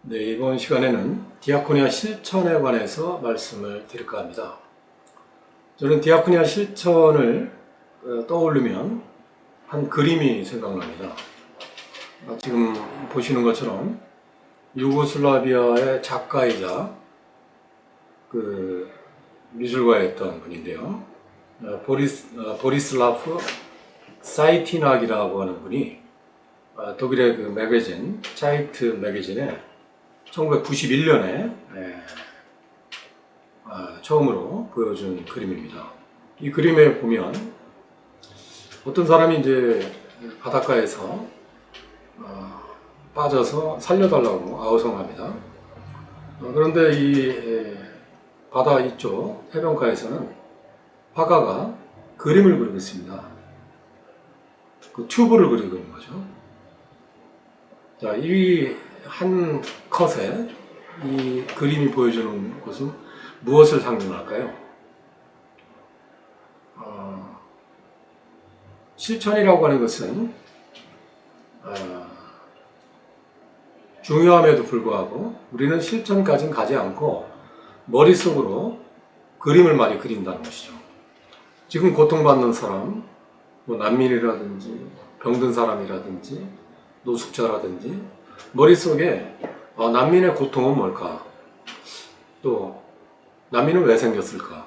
네, 이번 시간에는 디아코니아 실천에 관해서 말씀을 드릴까 합니다. 저는 디아코니아 실천을 떠올리면 한 그림이 생각납니다. 지금 보시는 것처럼 유고슬라비아의 작가이자 미술가였던 분인데요. 보리슬라프 사이티낙이라고 하는 분이 독일의 매거진, 차이트 매거진에 1991년에 처음으로 보여준 그림입니다. 이 그림에 보면 어떤 사람이 이제 바닷가에서 빠져서 살려달라고 아우성합니다. 그런데 이 바다 이쪽 해변가에서는 화가가 그림을 그리고 있습니다. 그 튜브를 그리고 있는 거죠. 자, 이 한 컷에 이 그림이 보여주는 것은 무엇을 상징할까요? 실천이라고 하는 것은 중요함에도 불구하고 우리는 실천까지는 가지 않고 머릿속으로 그림을 많이 그린다는 것이죠. 지금 고통받는 사람, 난민이라든지 병든 사람이라든지 노숙자라든지 머릿속에 난민의 고통은 뭘까? 또 난민은 왜 생겼을까?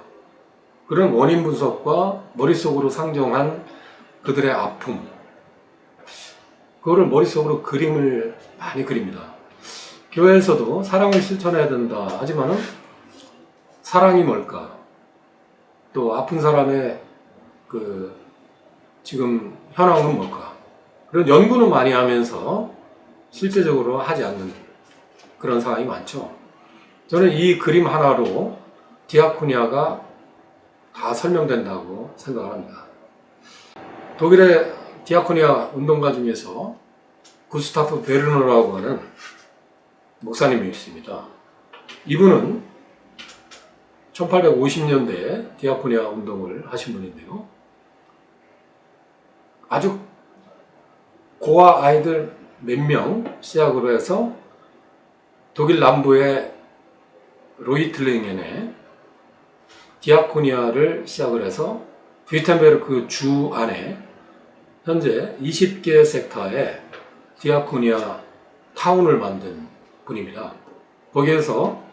그런 원인 분석과 머릿속으로 상정한 그들의 아픔, 그거를 머릿속으로 그림을 많이 그립니다. 교회에서도 사랑을 실천해야 된다 하지만은 사랑이 뭘까? 또 아픈 사람의 지금 현황은 뭘까? 그런 연구는 많이 하면서 실제적으로 하지 않는 그런 상황이 많죠. 저는 이 그림 하나로 디아코니아가 다 설명된다고 생각을 합니다. 독일의 디아코니아 운동가 중에서 구스타프 베르너라고 하는 목사님이 있습니다. 이분은 1850년대에 디아코니아 운동을 하신 분인데요. 아주 고아 아이들 몇 명 시작으로 해서 독일 남부의 로이틀링엔에 디아코니아를 시작을 해서 뷰텐베르크 주 안에 현재 20개 섹터에 디아코니아 타운을 만든 분입니다. 거기에서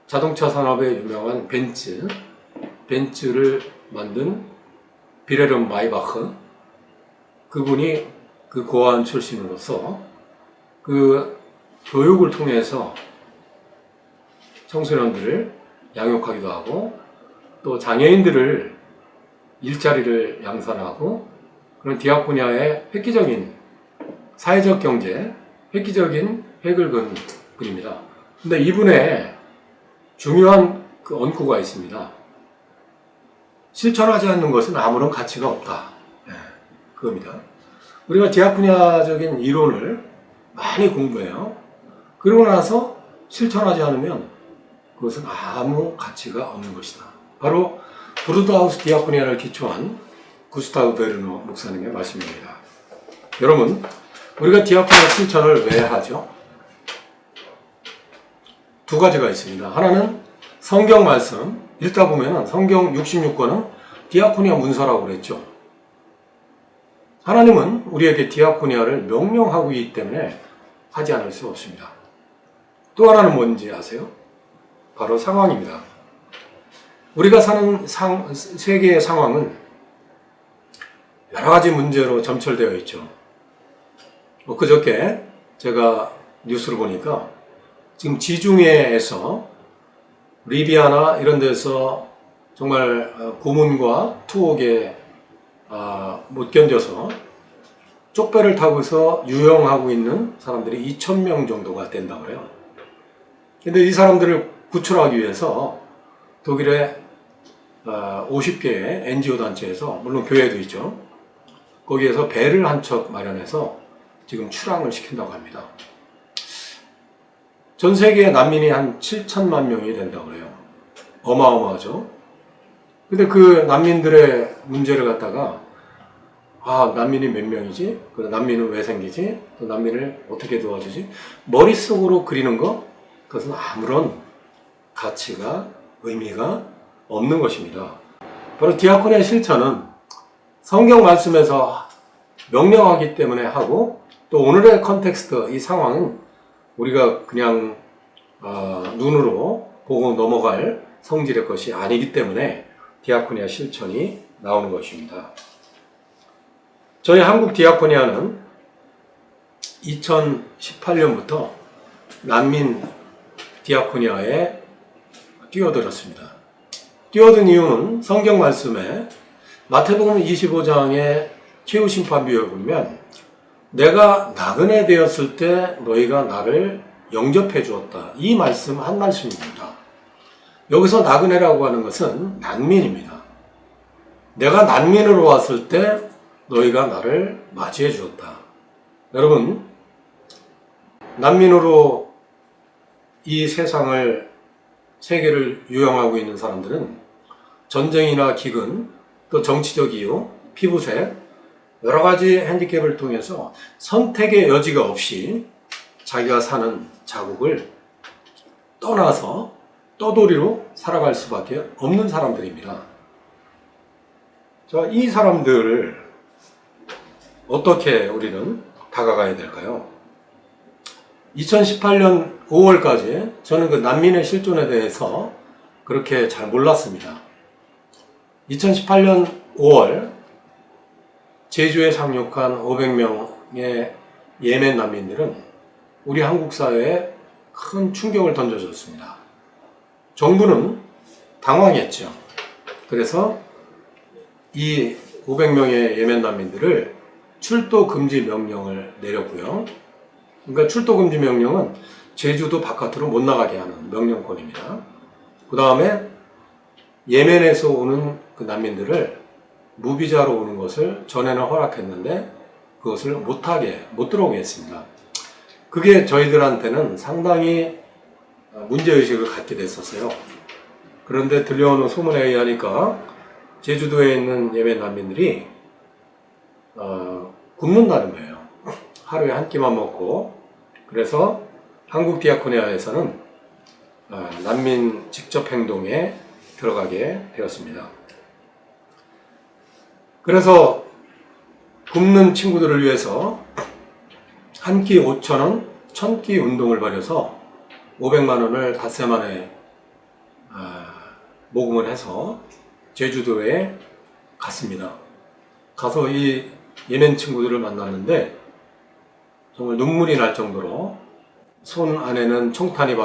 자동차 산업에 유명한 벤츠를 만든 비레름 마이바흐, 그분이 그 고아원 출신으로서 그 교육을 통해서 청소년들을 양육하기도 하고 또 장애인들을 일자리를 양산하고 그런 디아코니아의 획기적인 사회적 경제, 획기적인 획을 그은 분입니다. 근데 이분의 중요한 언구가 있습니다. 실천하지 않는 것은 아무런 가치가 없다. 그겁니다. 우리가 디아코니아적인 이론을 많이 공부해요. 그러고 나서 실천하지 않으면 그것은 아무 가치가 없는 것이다. 바로 브루드하우스 디아코니아를 기초한 구스타브 베르너 목사님의 말씀입니다. 여러분, 우리가 디아코니아 실천을 왜 하죠? 두 가지가 있습니다. 하나는 성경 말씀, 읽다 보면 성경 66권은 디아코니아 문서라고 그랬죠. 하나님은 우리에게 디아코니아를 명령하고 있기 때문에 하지 않을 수 없습니다. 또 하나는 뭔지 아세요? 바로 상황입니다. 우리가 사는 세계의 상황은 여러 가지 문제로 점철되어 있죠. 그저께 제가 뉴스를 보니까 지금 지중해에서 리비아나 이런 데서 정말 고문과 투옥에 못 견뎌서 쪽배를 타고서 유영하고 있는 사람들이 2,000명 정도가 된다고 해요. 근데 이 사람들을 구출하기 위해서 독일의 50개의 NGO 단체에서, 물론 교회도 있죠, 거기에서 배를 한 척 마련해서 지금 출항을 시킨다고 합니다. 전 세계의 난민이 한 7천만 명이 된다고 해요. 어마어마하죠. 근데 그 난민들의 문제를 갖다가 난민이 몇 명이지? 그 난민은 왜 생기지? 또 난민을 어떻게 도와주지? 머릿속으로 그리는 거, 그것은 아무런 가치가, 의미가 없는 것입니다. 바로 디아코니아 실천은 성경 말씀에서 명령하기 때문에 하고, 또 오늘의 컨텍스트, 이 상황은 우리가 그냥 눈으로 보고 넘어갈 성질의 것이 아니기 때문에 디아코니아 실천이 나오는 것입니다. 저희 한국 디아코니아는 2018년부터 난민 디아코니아에 뛰어들었습니다. 뛰어든 이유는 성경 말씀에 마태복음 25장의 최후심판비유에 보면 내가 나그네 되었을 때 너희가 나를 영접해 주었다. 이 말씀 한 말씀입니다. 여기서 나그네라고 하는 것은 난민입니다. 내가 난민으로 왔을 때 너희가 나를 맞이해 주었다. 여러분, 난민으로 이 세계를 유영하고 있는 사람들은 전쟁이나 기근, 또 정치적 이유, 피부색, 여러 가지 핸디캡을 통해서 선택의 여지가 없이 자기가 사는 자국을 떠나서 떠돌이로 살아갈 수밖에 없는 사람들입니다. 자, 이 사람들을 어떻게 우리는 다가가야 될까요? 2018년 5월까지 저는 그 난민의 실존에 대해서 그렇게 잘 몰랐습니다. 2018년 5월 제주에 상륙한 500명의 예멘 난민들은 우리 한국 사회에 큰 충격을 던져줬습니다. 정부는 당황했죠. 그래서 이 500명의 예멘 난민들을 출도 금지 명령을 내렸고요. 그러니까 출도 금지 명령은 제주도 바깥으로 못 나가게 하는 명령권입니다. 그 다음에 예멘에서 오는 그 난민들을 무비자로 오는 것을 전에는 허락했는데 그것을 못 들어오게 했습니다. 그게 저희들한테는 상당히 문제의식을 갖게 됐었어요. 그런데 들려오는 소문에 의하니까 제주도에 있는 예멘 난민들이 굶는다는 거예요. 하루에 한 끼만 먹고. 그래서 한국 디아코니아에서는 난민 직접 행동에 들어가게 되었습니다. 그래서 굶는 친구들을 위해서 한 끼 5,000원, 1,000끼 운동을 벌여서 500만 원을 닷새 만에 모금을 해서 제주도에 갔습니다. 가서 이 예멘 친구들을 만났는데 정말 눈물이 날 정도로 손 안에는 총탄이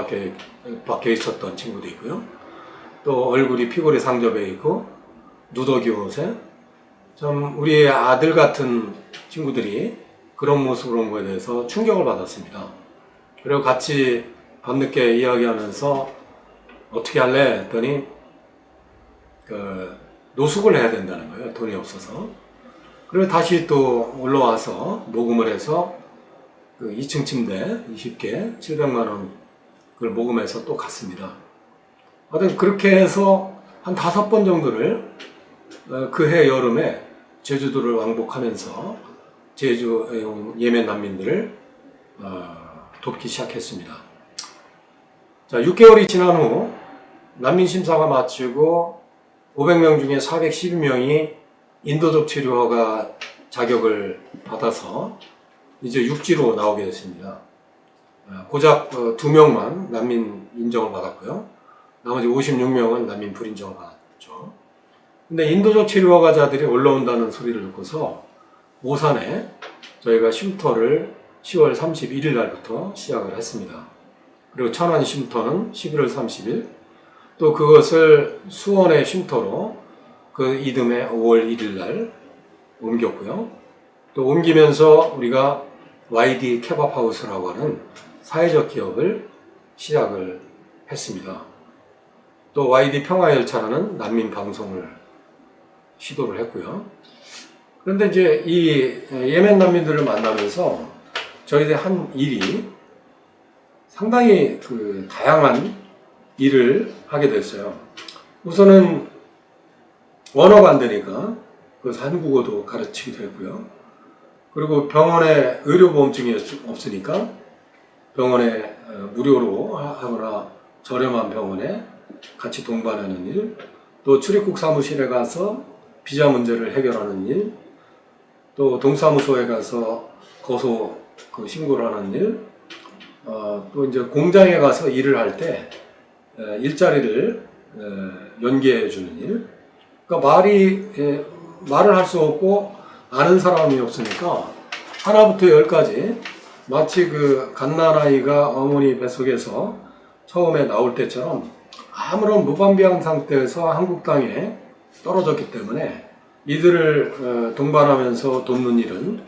박혀 있었던 친구도 있고요. 또 얼굴이 피골이 상접해 있고 누더기 옷에 참 우리의 아들 같은 친구들이 그런 모습으로 온 거에 대해서 충격을 받았습니다. 그리고 같이 밤늦게 이야기하면서 어떻게 할래? 했더니 노숙을 해야 된다는 거예요. 돈이 없어서. 그리고 다시 또 올라와서 모금을 해서 그 2층 침대 20개 700만 원 그걸 모금해서 또 갔습니다. 하여튼 그렇게 해서 한 5번 정도를 그해 여름에 제주도를 왕복하면서 제주에 온 예멘 난민들을 돕기 시작했습니다. 자, 6개월이 지난 후 난민 심사가 마치고 500명 중에 412명이 인도적 치료허가 자격을 받아서 이제 육지로 나오게 됐습니다. 고작 2명만 난민 인정을 받았고요. 나머지 56명은 난민 불인정을 받았죠. 근데 인도적 치료허가자들이 올라온다는 소리를 듣고서 오산에 저희가 쉼터를 10월 31일 날부터 시작을 했습니다. 그리고 천안 쉼터는 11월 30일, 또 그것을 수원의 쉼터로 그 이듬해 5월 1일 날 옮겼고요. 또 옮기면서 우리가 YD 케밥하우스라고 하는 사회적 기업을 시작을 했습니다. 또 YD 평화열차라는 난민 방송을 시도를 했고요. 그런데 이제 이 예멘 난민들을 만나면서 저희들이 한 일이 상당히 다양한 일을 하게 됐어요. 우선은 원어가 안 되니까 그래서 한국어도 가르치기도 했고요. 그리고 병원에 의료보험증이 없으니까 병원에 무료로 하거나 저렴한 병원에 같이 동반하는 일, 또 출입국 사무실에 가서 비자 문제를 해결하는 일, 또 동사무소에 가서 고소 신고를 하는 일, 또 이제 공장에 가서 일을 할 때 일자리를 연계해 주는 일. 그러니까 말을 할 수 없고 아는 사람이 없으니까 하나부터 열까지 마치 그 갓난아이가 어머니 뱃속에서 처음에 나올 때처럼 아무런 무방비한 상태에서 한국 땅에 떨어졌기 때문에 이들을 동반하면서 돕는 일은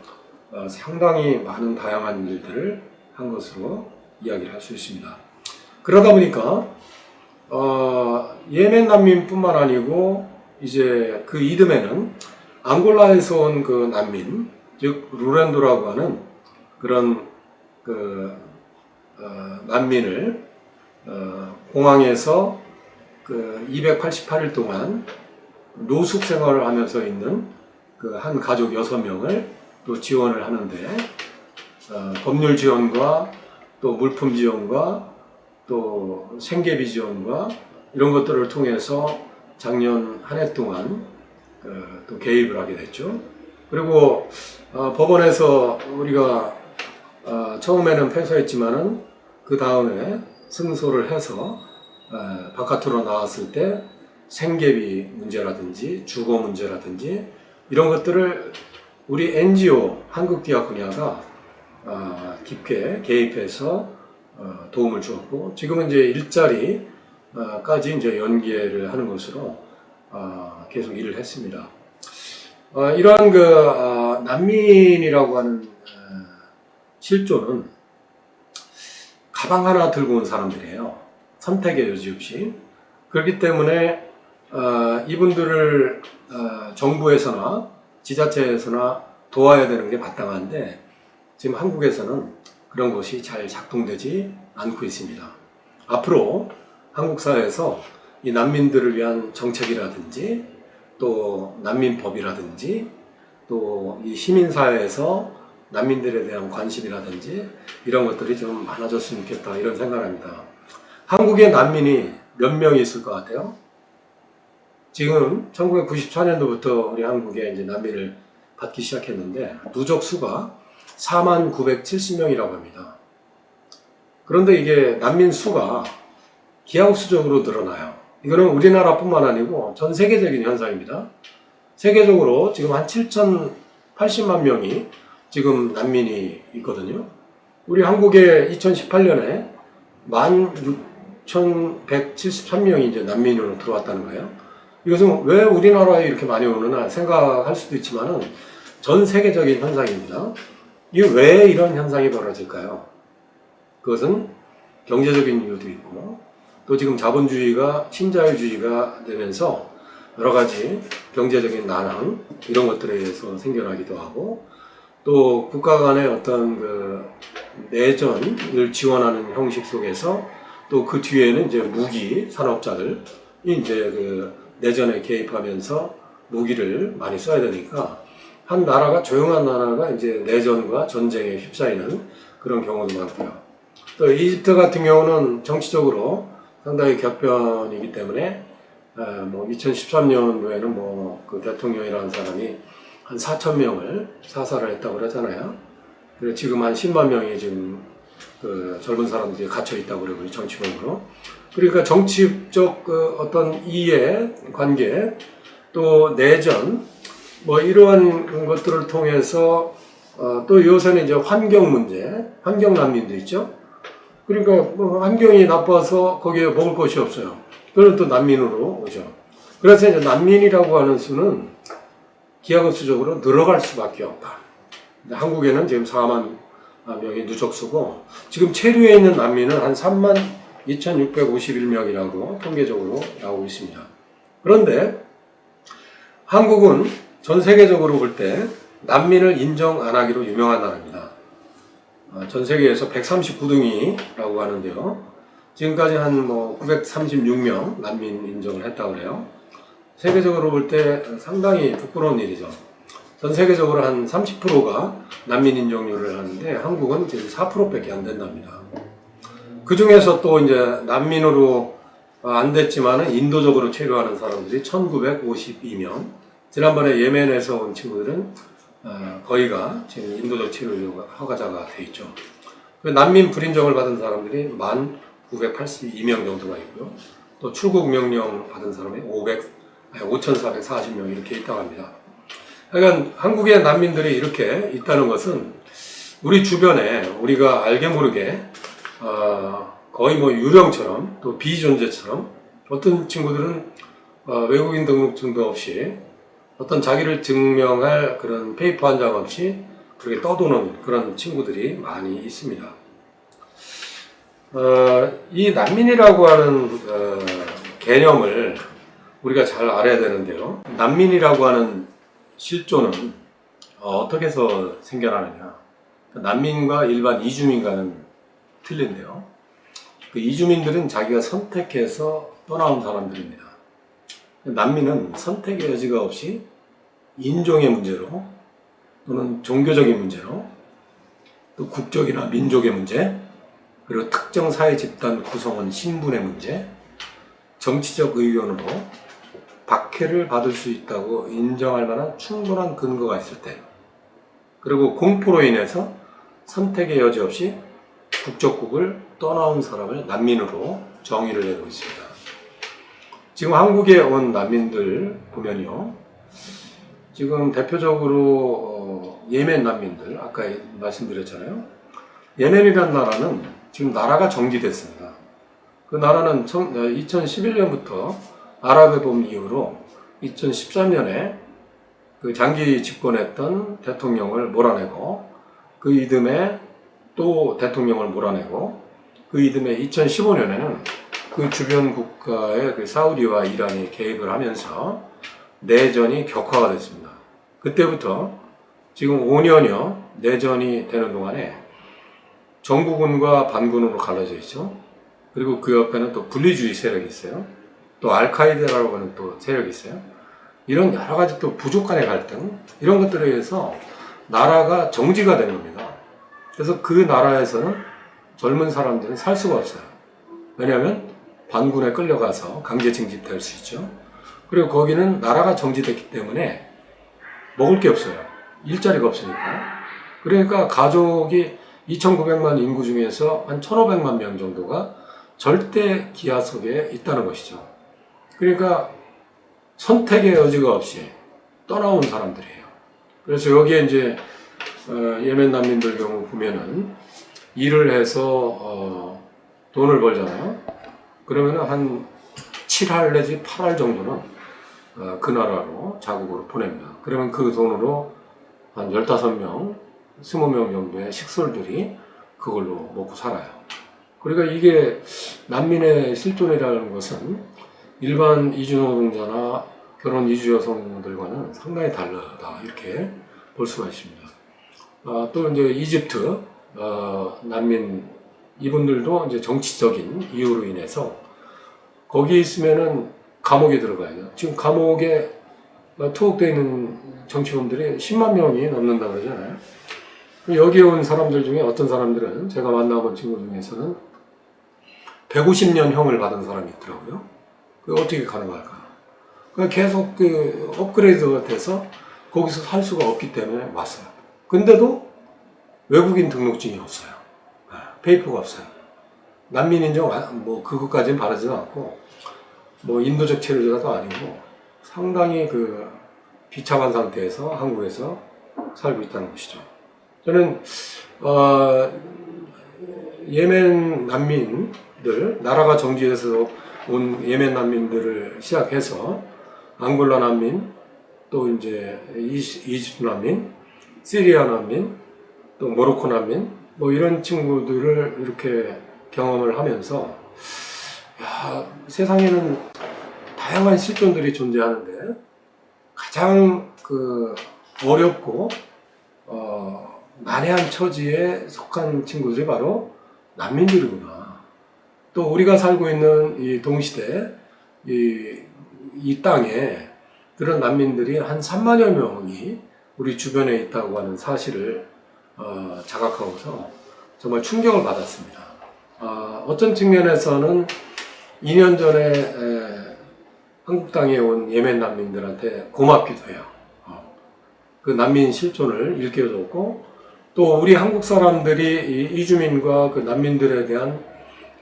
상당히 많은 다양한 일들을 한 것으로 이야기를 할 수 있습니다. 그러다 보니까 예멘 난민뿐만 아니고 이제 그 이듬해는 앙골라에서 온 그 난민, 즉 루렌도라고 하는 그런 난민을 공항에서 288일 동안 노숙 생활을 하면서 있는 그 한 가족 6명을 또 지원을 하는데 법률 지원과 또 물품 지원과 또 생계비 지원과 이런 것들을 통해서 작년 한 해 동안 또 개입을 하게 됐죠. 그리고 법원에서 우리가 처음에는 패소했지만은 그 다음에 승소를 해서 바깥으로 나왔을 때 생계비 문제라든지 주거 문제라든지 이런 것들을 우리 NGO 한국디아코니아가 깊게 개입해서 도움을 주었고 지금은 이제 일자리까지 이제 연계를 하는 것으로 계속 일을 했습니다. 이러한 난민이라고 하는 실존은 가방 하나 들고 온 사람들이에요. 선택의 여지 없이. 그렇기 때문에 이분들을 정부에서나 지자체에서나 도와야 되는 게 마땅한데 지금 한국에서는 그런 것이 잘 작동되지 않고 있습니다. 앞으로 한국 사회에서 이 난민들을 위한 정책이라든지 또 난민법이라든지 또 이 시민사회에서 난민들에 대한 관심이라든지 이런 것들이 좀 많아졌으면 좋겠다 이런 생각을 합니다. 한국에 난민이 몇 명이 있을 것 같아요? 지금 1994년도부터 우리 한국에 이제 난민을 받기 시작했는데 누적 수가 4970명이라고 합니다. 그런데 이게 난민 수가 기하급수적으로 늘어나요. 이거는 우리나라뿐만 아니고 전 세계적인 현상입니다. 세계적으로 지금 한 7,080만 명이 지금 난민이 있거든요. 우리 한국에 2018년에 16,173명이 이제 난민으로 들어왔다는 거예요. 이것은 왜 우리나라에 이렇게 많이 오느냐 생각할 수도 있지만은 전 세계적인 현상입니다. 이게 왜 이런 현상이 벌어질까요? 그것은 경제적인 이유도 있고 또 지금 자본주의가 신자유주의가 되면서 여러 가지 경제적인 난항 이런 것들에 의해서 생겨나기도 하고 또 국가 간의 어떤 내전을 지원하는 형식 속에서 또 그 뒤에는 이제 무기 산업자들이 이제 내전에 개입하면서 무기를 많이 써야 되니까 한 나라가 조용한 나라가 이제 내전과 전쟁에 휩싸이는 그런 경우도 많고요. 또 이집트 같은 경우는 정치적으로 상당히 격변이기 때문에 2013년도에는 그 대통령이라는 사람이 한 4,000명을 사살을 했다고 그러잖아요. 그리고 지금 한 10만 명이 지금 젊은 사람들이 갇혀 있다고 그러고 정치범으로. 그러니까 정치적 어떤 이해, 관계, 또 내전, 이러한 것들을 통해서 또 요새는 이제 환경 문제, 환경 난민도 있죠. 그러니까 환경이 나빠서 거기에 먹을 것이 없어요. 그럼 또 난민으로 오죠. 그래서 이제 난민이라고 하는 수는 기하급수적으로 늘어갈 수밖에 없다. 한국에는 지금 4만 명이 누적수고 지금 체류에 있는 난민은 한 3만 2,651명이라고 통계적으로 나오고 있습니다. 그런데 한국은 전 세계적으로 볼 때 난민을 인정 안 하기로 유명한 나라입니다. 전 세계에서 139등이라고 하는데요. 지금까지 한 936명 난민 인정을 했다고 그래요. 세계적으로 볼 때 상당히 부끄러운 일이죠. 전 세계적으로 한 30%가 난민 인정률을 하는데 한국은 지금 4%밖에 안 된답니다. 그 중에서 또 이제 난민으로 안 됐지만은 인도적으로 체류하는 사람들이 1952명. 지난번에 예멘에서 온 친구들은 거의가 지금 인도적 체류 허가자가 돼 있죠. 난민 불인정을 받은 사람들이 1982명 정도가 있고요. 또 출국 명령 받은 사람이 5,440명 이렇게 있다고 합니다. 그러니까 한국의 난민들이 이렇게 있다는 것은 우리 주변에 우리가 알게 모르게 거의 뭐 유령처럼 또 비존재처럼 어떤 친구들은 외국인 등록증도 없이 어떤 자기를 증명할 그런 페이퍼 한 장 없이 그렇게 떠도는 그런 친구들이 많이 있습니다. 이 난민이라고 하는 개념을 우리가 잘 알아야 되는데요. 난민이라고 하는 실존은 어떻게 해서 생겨나느냐. 난민과 일반 이주민과는 틀린데요. 그 이주민들은 자기가 선택해서 떠나온 사람들입니다. 난민은 선택의 여지가 없이 인종의 문제로 또는 종교적인 문제로 또 국적이나 민족의 문제 그리고 특정 사회 집단 구성원 신분의 문제 정치적 의견으로 박해를 받을 수 있다고 인정할 만한 충분한 근거가 있을 때 그리고 공포로 인해서 선택의 여지 없이 국적국을 떠나온 사람을 난민으로 정의를 내고 있습니다. 지금 한국에 온 난민들 보면요. 지금 대표적으로 예멘 난민들 아까 말씀드렸잖아요. 예멘이라는 나라는 지금 나라가 정지됐습니다. 그 나라는 2011년부터 아랍의 봄 이후로 2013년에 그 장기 집권했던 대통령을 몰아내고 그 이듬해 또 대통령을 몰아내고 그 이듬해 2015년에는 그 주변 국가의 그 사우디와 이란이 개입을 하면서 내전이 격화가 됐습니다. 그때부터 지금 5년여 내전이 되는 동안에 정부군과 반군으로 갈라져 있죠. 그리고 그 옆에는 또 분리주의 세력이 있어요. 또 알카이다라고 하는 또 세력이 있어요. 이런 여러 가지 또 부족 간의 갈등 이런 것들에 의해서 나라가 정지가 된 겁니다. 그래서 그 나라에서는 젊은 사람들은 살 수가 없어요. 왜냐하면 반군에 끌려가서 강제 징집될 수 있죠. 그리고 거기는 나라가 정지됐기 때문에 먹을 게 없어요. 일자리가 없으니까. 그러니까 가족이 2,900만 인구 중에서 한 1,500만 명 정도가 절대 기아 속에 있다는 것이죠. 그러니까 선택의 여지가 없이 떠나온 사람들이에요. 그래서 여기에 이제 예멘 난민들 경우 보면은 일을 해서 돈을 벌잖아요. 그러면은 한 7할 내지 8할 정도는 그 나라로 자국으로 보냅니다. 그러면 그 돈으로 한 15명, 20명 정도의 식솔들이 그걸로 먹고 살아요. 그러니까 이게 난민의 실존이라는 것은 일반 이주노동자나 결혼 이주 여성들과는 상당히 다르다 이렇게 볼 수가 있습니다. 또 이제 이집트 난민 이분들도 이제 정치적인 이유로 인해서 거기 있으면은 감옥에 들어가야 돼요. 지금 감옥에 투옥되어 있는 정치범들이 10만 명이 넘는다고 그러잖아요. 여기에 온 사람들 중에 어떤 사람들은 제가 만나본 친구 중에서는 150년 형을 받은 사람이 있더라고요. 그게 어떻게 가능할까? 계속 그 업그레이드가 돼서 거기서 살 수가 없기 때문에 왔어요. 근데도 외국인 등록증이 없어요. 페이퍼가 없어요. 난민 인정 뭐 그것까지는 바라지도 않고 뭐 인도적 체류자도 아니고 상당히 그 비참한 상태에서 한국에서 살고 있다는 것이죠. 저는 예멘 난민들 나라가 정지해서 온 예멘 난민들을 시작해서 앙골라 난민 또 이제 이집트 난민, 시리아 난민, 또 모로코 난민 뭐 이런 친구들을 이렇게 경험을 하면서 세상에는 다양한 실존들이 존재하는데 가장 그 어렵고 난해한 처지에 속한 친구들이 바로 난민들이구나. 또 우리가 살고 있는 이 동시대 이 땅에 그런 난민들이 한 3만여 명이 우리 주변에 있다고 하는 사실을 자각하고서 정말 충격을 받았습니다. 어떤 측면에서는 2년 전에 한국 땅에 온 예멘 난민들한테 고맙기도 해요. 그 난민 실존을 일깨워줬고, 또 우리 한국 사람들이 이주민과 그 난민들에 대한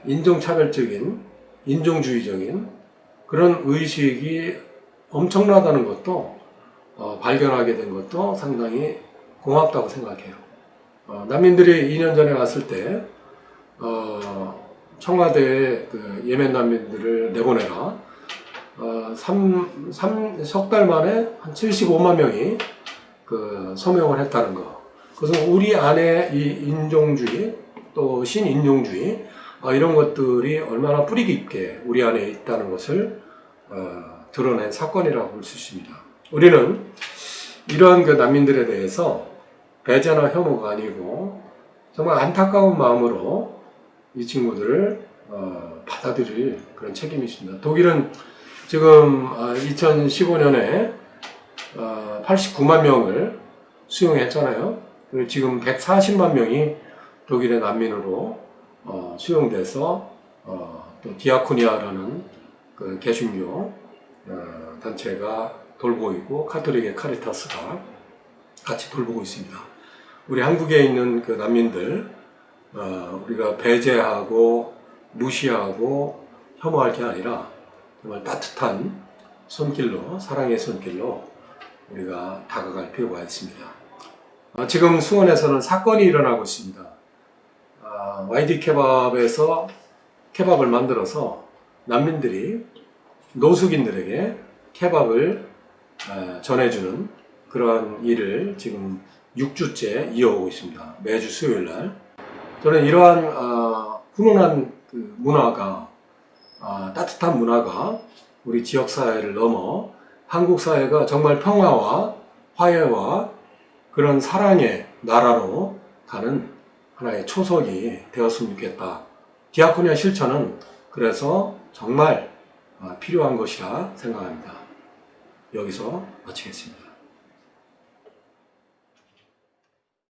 인종차별적인, 인종주의적인 그런 의식이 엄청나다는 것도 발견하게 된 것도 상당히 고맙다고 생각해요. 난민들이 2년 전에 왔을 때 청와대에 그 예멘 난민들을 내보내라. 석 달 만에 한 75만 명이 그 서명을 했다는 거. 그래서 우리 안에 이 인종주의 또 신인종주의 이런 것들이 얼마나 뿌리 깊게 우리 안에 있다는 것을 드러낸 사건이라고 볼 수 있습니다. 우리는 이러한 그 난민들에 대해서 배제나 혐오가 아니고 정말 안타까운 마음으로 이 친구들을 받아들일 그런 책임이 있습니다. 독일은 지금 2015년에 89만 명을 수용했잖아요. 그리고 지금 140만 명이 독일의 난민으로 수용돼서 또 디아코니아라는 그 개신교 단체가 돌보고 있고 카톨릭의 카리타스가 같이 돌보고 있습니다. 우리 한국에 있는 그 난민들 우리가 배제하고 무시하고 혐오할 게 아니라 정말 따뜻한 손길로, 사랑의 손길로 우리가 다가갈 필요가 있습니다. 지금 수원에서는 사건이 일어나고 있습니다. YD 케밥에서 케밥을 만들어서 난민들이 노숙인들에게 케밥을 전해주는 그러한 일을 지금 6주째 이어오고 있습니다. 매주 수요일 날. 저는 이러한 훈훈한 그 문화가 따뜻한 문화가 우리 지역사회를 넘어 한국 사회가 정말 평화와 화해와 그런 사랑의 나라로 가는 하나의 초석이 되었으면 좋겠다. 디아코니아 실천은 그래서 정말 필요한 것이라 생각합니다. 여기서 마치겠습니다.